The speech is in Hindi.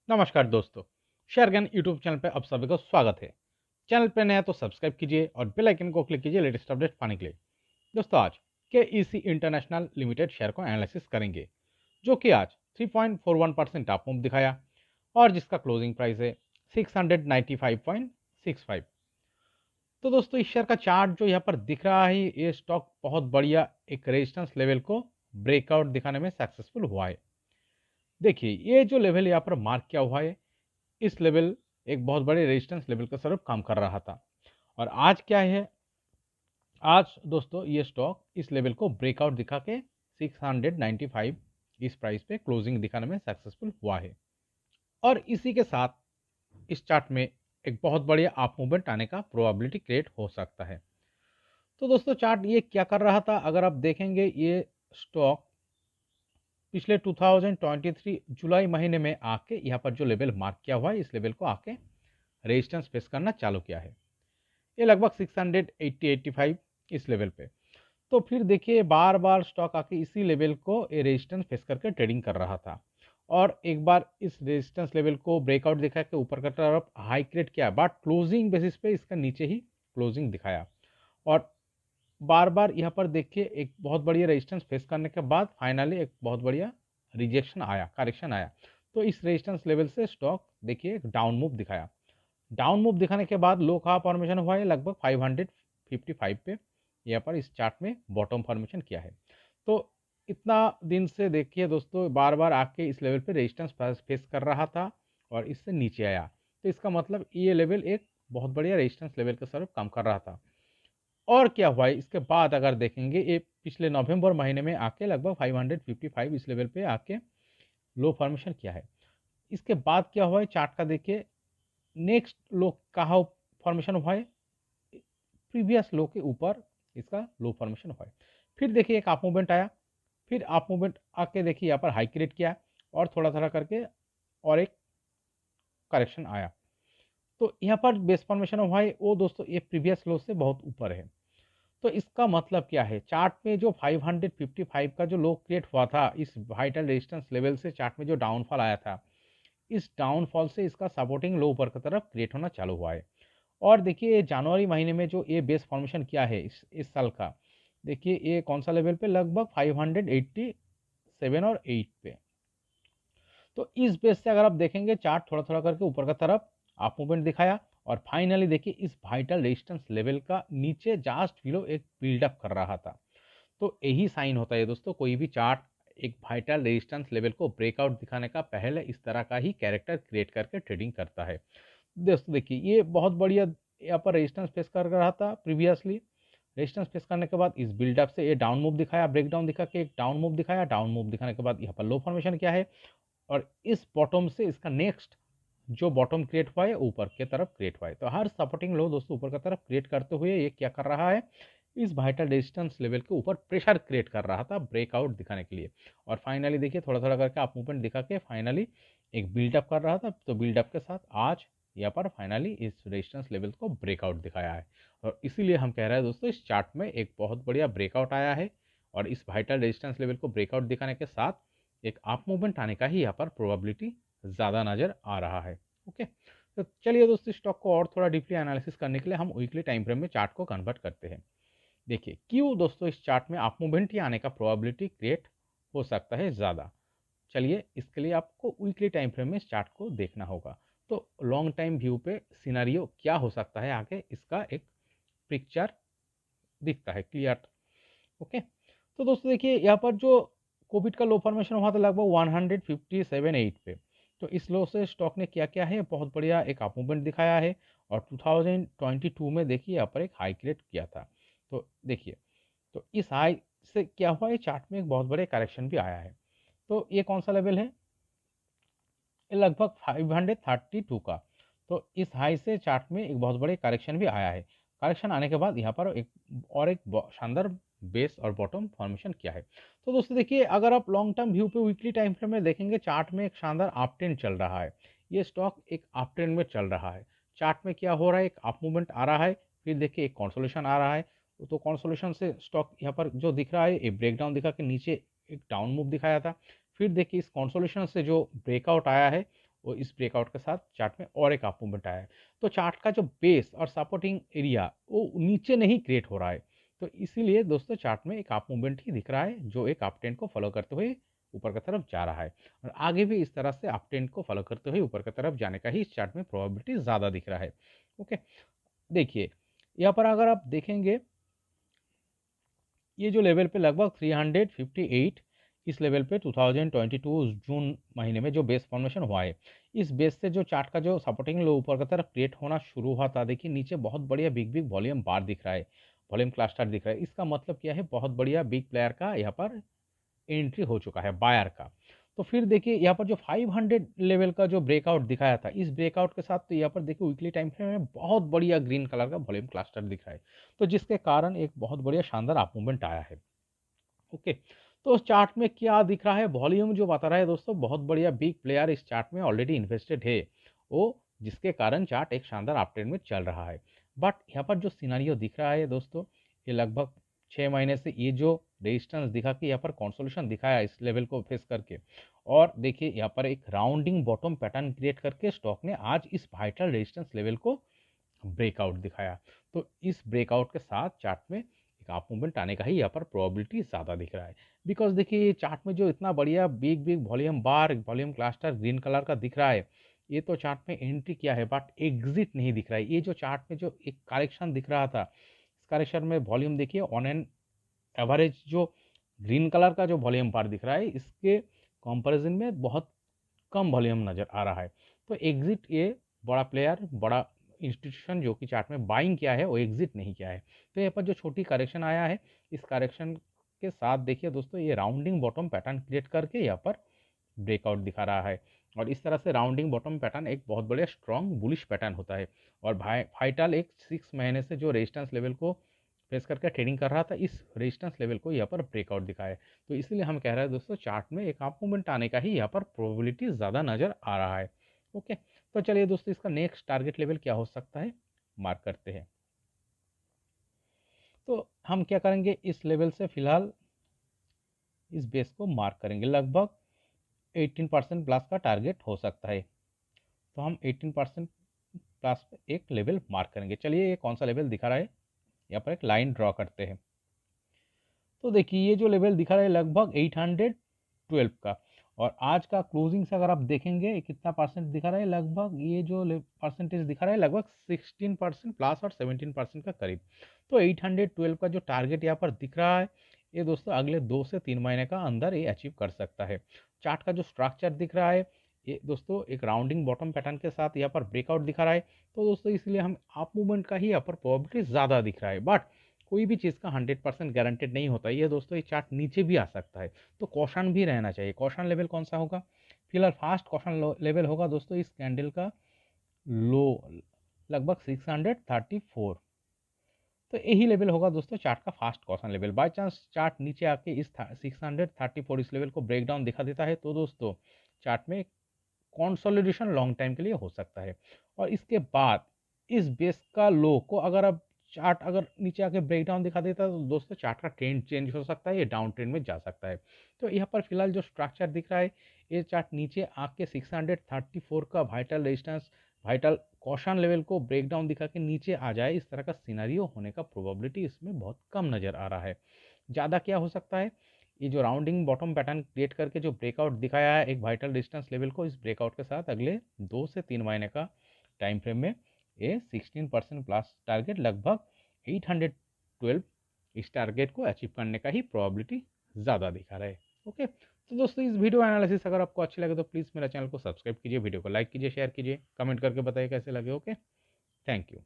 नमस्कार दोस्तों, शेयर ज्ञान यूट्यूब चैनल पे आप सभी को स्वागत है। चैनल पे नया है तो सब्सक्राइब कीजिए और बेल आइकन को क्लिक कीजिए लेटेस्ट अपडेट पाने के लिए। दोस्तों आज के इंटरनेशनल लिमिटेड शेयर को एनालिसिस करेंगे, जो कि आज 3.41% अप मूव दिखाया और जिसका क्लोजिंग प्राइस है 695.65। तो दोस्तों इस शेयर का चार्ट जो यहाँ पर दिख रहा है, ये स्टॉक बहुत बढ़िया एक रेजिस्टेंस लेवल को ब्रेकआउट दिखाने में सक्सेसफुल हुआ है। देखिए ये जो लेवल यहाँ पर मार्क किया हुआ है, इस लेवल एक बहुत बड़े रेजिस्टेंस लेवल का स्वरूप काम कर रहा था। और आज क्या है, आज दोस्तों ये स्टॉक इस लेवल को ब्रेकआउट दिखा के 695 इस प्राइस पे क्लोजिंग दिखाने में सक्सेसफुल हुआ है। और इसी के साथ इस चार्ट में एक बहुत बढ़िया अप मूवमेंट आने का प्रोबेबिलिटी क्रिएट हो सकता है। तो दोस्तों चार्ट ये क्या कर रहा था, अगर आप देखेंगे ये स्टॉक पिछले 2023 जुलाई महीने में आके यहाँ पर जो लेवल मार्क किया हुआ है, इस लेवल को आके रेजिस्टेंस फेस करना चालू किया है। ये लगभग 680-85 इस लेवल पे। तो फिर देखिए बार बार स्टॉक आके इसी लेवल को रेजिस्टेंस फेस करके ट्रेडिंग कर रहा था और एक बार इस रेजिस्टेंस लेवल को ब्रेकआउट दिखा के ऊपर का तरफ हाई क्रिएट किया, बट क्लोजिंग बेसिस पे इसका नीचे ही क्लोजिंग दिखाया। और बार बार यहाँ पर देखिए एक बहुत बढ़िया रेजिस्टेंस फेस करने के बाद फाइनली एक बहुत बढ़िया रिजेक्शन आया, करेक्शन आया। तो इस रेजिस्टेंस लेवल से स्टॉक देखिए एक डाउन मूव दिखाया। डाउन मूव दिखाने के बाद लो कहाँ फॉर्मेशन हुआ है, लगभग 555 पे यहाँ पर इस चार्ट में बॉटम फॉर्मेशन किया है। तो इतना दिन से देखिए दोस्तों बार बार आके इस लेवल पे रेजिस्टेंस फेस कर रहा था और इससे नीचे आया। तो इसका मतलब ये लेवल एक बहुत बढ़िया रेजिस्टेंस लेवल के तरफ काम कर रहा था। और क्या हुआ है इसके बाद अगर देखेंगे, ये पिछले नवंबर महीने में आके लगभग 555 इस लेवल पे आके लो फॉर्मेशन किया है। इसके बाद क्या हुआ है चार्ट का देखिए, नेक्स्ट लो कहाँ फॉर्मेशन हुआ है, प्रीवियस लो के ऊपर इसका लो फॉर्मेशन हुआ है। फिर देखिए एक अप मूवमेंट आया, फिर अप मूवमेंट आके देखिए यहाँ पर हाई क्रिएट किया और थोड़ा थोड़ा करके और एक करेक्शन आया। तो यहाँ पर बेस फॉर्मेशन हुआ है वो दोस्तों ये प्रीवियस लो से बहुत ऊपर है। तो इसका मतलब क्या है, चार्ट में जो 555 का जो लो क्रिएट हुआ था इस वाइटल रेजिस्टेंस लेवल से, चार्ट में जो डाउनफॉल आया था, इस डाउनफॉल से इसका सपोर्टिंग लो ऊपर की तरफ क्रिएट होना चालू हुआ है। और देखिए जनवरी महीने में जो ये बेस फॉर्मेशन किया है इस साल का, देखिए ये कौन सा लेवल पे, लगभग 587 और 8 पे। तो इस बेस से अगर आप देखेंगे चार्ट थोड़ा थोड़ा करके ऊपर का तरफ अप मूवमेंट दिखाया और फाइनली देखिए इस वाइटल रेजिस्टेंस लेवल का नीचे जस्ट बिलो एक बिल्डअप कर रहा था। तो यही साइन होता है दोस्तों, कोई भी चार्ट एक वाइटल रेजिस्टेंस लेवल को ब्रेकआउट दिखाने का पहले इस तरह का ही कैरेक्टर क्रिएट करके ट्रेडिंग करता है। दोस्तों देखिए ये बहुत बढ़िया यहाँ पर रेजिस्टेंस फेस कर रहा था प्रीवियसली। रेजिस्टेंस फेस करने के बाद इस बिल्डअप से ये डाउन मूव दिखाया, ब्रेकडाउन दिखा के एक डाउन मूव दिखाया, डाउन मूव दिखाने के बाद यहाँ पर लो फॉर्मेशन किया है और इस बॉटम से इसका नेक्स्ट जो बॉटम क्रिएट हुआ है ऊपर के तरफ क्रिएट हुआ है। तो हर सपोर्टिंग लो दोस्तों ऊपर की तरफ क्रिएट करते हुए ये क्या कर रहा है, इस वाइटल रेजिस्टेंस लेवल के ऊपर प्रेशर क्रिएट कर रहा था ब्रेकआउट दिखाने के लिए। और फाइनली देखिए थोड़ा थोड़ा करके अप मूवमेंट दिखा के फाइनली एक बिल्डअप कर रहा था। तो बिल्डअप के साथ आज यहाँ पर फाइनली इस रेजिस्टेंस लेवल को ब्रेकआउट दिखाया है और इसीलिए हम कह रहे हैं दोस्तों इस चार्ट में एक बहुत बढ़िया ब्रेकआउट आया है और इस वाइटल रेजिस्टेंस लेवल को ब्रेकआउट दिखाने के साथ एक अप मूवमेंट आने का ही यहाँ पर प्रोबेबिलिटी ज़्यादा नज़र आ रहा है। ओके, तो चलिए दोस्तों स्टॉक को और थोड़ा डीपली एनालिसिस करने के लिए हम वीकली टाइम फ्रेम में चार्ट को कन्वर्ट करते हैं। देखिए क्यों दोस्तों इस चार्ट में अप मूवमेंट ही आने का प्रोबेबिलिटी क्रिएट हो सकता है ज़्यादा। चलिए इसके लिए आपको वीकली टाइम फ्रेम में इस चार्ट को देखना होगा। तो लॉन्ग टाइम व्यू पे सिनारियो क्या हो सकता है आगे, इसका एक पिक्चर दिखता है क्लियर। ओके, तो दोस्तों देखिए यहाँ पर जो कोविड का लो फॉर्मेशन हुआ था लगभग 157.8 पे। तो इस लो से स्टॉक ने क्या किया है, बहुत बढ़िया एक अप मूवमेंट दिखाया है और 2022 में देखिए यहाँ पर एक हाई क्रिएट किया था। तो देखिए तो इस हाई से क्या हुआ है, चार्ट में एक बहुत बड़े करेक्शन भी आया है। तो ये कौन सा लेवल है, ये लगभग 532 का। तो इस हाई से चार्ट में एक बहुत बड़े करेक्शन भी आया है। करेक्शन आने के बाद यहाँ पर एक शानदार बेस और बॉटम फॉर्मेशन किया है। तो दोस्तों देखिए अगर आप लॉन्ग टर्म व्यू पे वीकली टाइम फ्रेम में देखेंगे, चार्ट में एक शानदार अप ट्रेंड चल रहा है। ये स्टॉक एक अप ट्रेंड में चल रहा है। चार्ट में क्या हो रहा है, एक अप मूवमेंट आ रहा है, फिर देखिए एक कॉन्सोलेशन आ रहा है। तो कॉन्सोलेशन से स्टॉक यहाँ पर जो दिख रहा है, एक ब्रेकडाउन दिखा के नीचे एक डाउन मूव दिखाया था। फिर देखिए इस कॉन्सोलेशन से जो ब्रेकआउट आया है वो इस ब्रेकआउट के साथ चार्ट में और एक अप मूवमेंट आया है। तो चार्ट का जो बेस और सपोर्टिंग एरिया वो नीचे नहीं क्रिएट हो रहा है, तो इसीलिए दोस्तों चार्ट में एक अप मूवमेंट ही दिख रहा है जो एक अप ट्रेंड को फॉलो करते हुए ऊपर की तरफ जा रहा है, और आगे भी इस तरह से अप ट्रेंड को फॉलो करते हुए ऊपर की तरफ जाने का ही इस चार्ट में प्रोबेबिलिटी ज़्यादा दिख रहा है। ओके, देखिए यहाँ पर अगर आप देखेंगे ये जो लेवल पे लगभग 358, इस लेवल पे 2022 जून महीने में जो बेस फॉर्मेशन हुआ है, इस बेस से जो चार्ट का जो सपोर्टिंग लो ऊपर की तरफ क्रिएट होना शुरू हुआ था, देखिए नीचे बहुत बढ़िया बिग बिग वॉल्यूम बार दिख रहा है, वॉल्यूम क्लस्टर दिख रहा है। इसका मतलब क्या है, बहुत बढ़िया बिग प्लेयर का यहाँ पर एंट्री हो चुका है, बायर का। तो फिर देखिए यहाँ पर जो 500 लेवल का जो ब्रेकआउट दिखाया था, इस ब्रेकआउट के साथ तो यहाँ पर देखिए वीकली टाइम फ्रेम में बहुत बढ़िया ग्रीन कलर का वॉल्यूम क्लस्टर दिख रहा है, तो जिसके कारण एक बहुत बढ़िया शानदार अप मूवमेंट आया है। ओके, तो उस चार्ट में क्या दिख रहा है, वॉल्यूम जो बता रहा है दोस्तों, बहुत बढ़िया बिग प्लेयर इस चार्ट में ऑलरेडी इन्वेस्टेड है वो, जिसके कारण चार्ट एक शानदार अप ट्रेंड में चल रहा है। बट यहाँ पर जो सिनारियो दिख रहा है दोस्तों, ये लगभग 6 महीने से ये जो रेजिस्टेंस दिखा कि यहाँ पर कॉन्सोलेशन दिखाया इस लेवल को फेस करके, और देखिए यहाँ पर एक राउंडिंग बॉटम पैटर्न क्रिएट करके स्टॉक ने आज इस वाइटल रेजिस्टेंस लेवल को ब्रेकआउट दिखाया। तो इस ब्रेकआउट के साथ चार्ट में एक अप मूवमेंट आने का ही यहाँ पर प्रोबेबिलिटी ज़्यादा दिख रहा है। बिकॉज देखिए ये चार्ट में जो इतना बढ़िया बिग बिग वॉल्यूम बार, वॉल्यूम क्लस्टर ग्रीन कलर का दिख रहा है, ये तो चार्ट में एंट्री किया है बट एग्जिट नहीं दिख रहा है। ये जो चार्ट में जो एक करेक्शन दिख रहा था, इस करेक्शन में वॉल्यूम देखिए ऑन एन एवरेज जो ग्रीन कलर का जो वॉल्यूम बार दिख रहा है, इसके कंपैरिजन में बहुत कम वॉल्यूम नज़र आ रहा है। तो एग्जिट ये बड़ा प्लेयर, बड़ा इंस्टीट्यूशन जो कि चार्ट में बाइंग किया है, वो एग्जिट नहीं किया है। तो यहाँ पर जो छोटी करेक्शन आया है, इस करेक्शन के साथ देखिए दोस्तों, ये राउंडिंग बॉटम पैटर्न क्रिएट करके यहाँ पर ब्रेकआउट दिखा रहा है, और इस तरह से राउंडिंग बॉटम पैटर्न एक बहुत बढ़िया स्ट्रॉन्ग बुलिश पैटर्न होता है। और वाइटल एक 6 महीने से जो रेजिस्टेंस लेवल को फेस करके ट्रेडिंग कर रहा था, इस रेजिस्टेंस लेवल को यहाँ पर ब्रेकआउट दिखा है। तो इसलिए हम कह रहे हैं दोस्तों, चार्ट में एक अप मूवमेंट आने का ही यहाँ पर प्रोबेबिलिटी ज़्यादा नज़र आ रहा है। ओके, तो चलिए दोस्तों, इसका नेक्स्ट टारगेट लेवल क्या हो सकता है, मार्क करते हैं। तो हम क्या करेंगे, इस लेवल से फिलहाल इस बेस को मार्क करेंगे, लगभग 18% प्लस का टारगेट हो सकता है। तो हम 18% प्लस पे एक लेवल मार्क करेंगे। चलिए ये कौन सा लेवल दिखा रहा है, यहाँ पर एक लाइन ड्रॉ करते हैं। तो देखिए ये जो लेवल दिखा रहा है लगभग 812 का, और आज का क्लोजिंग से अगर आप देखेंगे कितना परसेंट दिखा रहा है, लगभग ये जो परसेंटेज दिखा रहा है लगभग 16% प्लस और 17% का करीब। तो 812 का जो टारगेट यहाँ पर दिख रहा है, ये दोस्तों अगले 2 से 3 महीने का अंदर ये अचीव कर सकता है। चार्ट का जो स्ट्रक्चर दिख रहा है, ये दोस्तों एक राउंडिंग बॉटम पैटर्न के साथ यहाँ पर ब्रेकआउट दिखा रहा है। तो दोस्तों इसलिए हम अप मूवमेंट का ही यहाँ पर प्रोबेबिलिटी ज़्यादा दिख रहा है, बट कोई भी चीज़ का 100% गारंटेड नहीं होता ये दोस्तों, ये चार्ट नीचे भी आ सकता है, तो कॉशन भी रहना चाहिए। कॉशन लेवल कौन सा होगा, फिलहाल फास्ट कॉशन लेवल होगा दोस्तों इस कैंडल का लो लगभग 634। तो यही लेवल होगा दोस्तों चार्ट का fast caution level. By chance chart नीचे आके इस 634 इस लेवल को ब्रेक डाउन दिखा देता है, तो दोस्तों चार्ट में कंसोलिडेशन लॉन्ग टाइम के लिए हो सकता है। और इसके बाद इस बेस का लो को अगर अब चार्ट अगर नीचे आके ब्रेक डाउन दिखा देता है, तो दोस्तों चार्ट का ट्रेंड चेंज हो सकता है, ये डाउन ट्रेंड में जा सकता है। तो यहाँ पर फिलहाल जो स्ट्रक्चर दिख रहा है, ये चार्ट नीचे आके 634 का vital resistance, vital caution level को ब्रेक डाउन दिखा के नीचे आ जाए, इस तरह का सिनेरियो होने का प्रोबेबिलिटी इसमें बहुत कम नज़र आ रहा है। ज़्यादा क्या हो सकता है, ये जो राउंडिंग बॉटम पैटर्न क्रिएट करके जो ब्रेकआउट दिखाया है एक वाइटल डिस्टेंस लेवल को, इस ब्रेकआउट के साथ अगले 2 से 3 महीने का टाइम फ्रेम में ये 16% प्लस टारगेट लगभग 812 इस टारगेट को अचीव करने का ही प्रोबेबिलिटी ज़्यादा दिखा रहा है। ओके, तो दोस्तों इस वीडियो एनालिसिस अगर आपको अच्छी लगे तो प्लीज़ मेरा चैनल को सब्सक्राइब कीजिए, वीडियो को लाइक कीजिए, शेयर कीजिए, कमेंट करके बताइए कैसे लगे। Okay, thank you.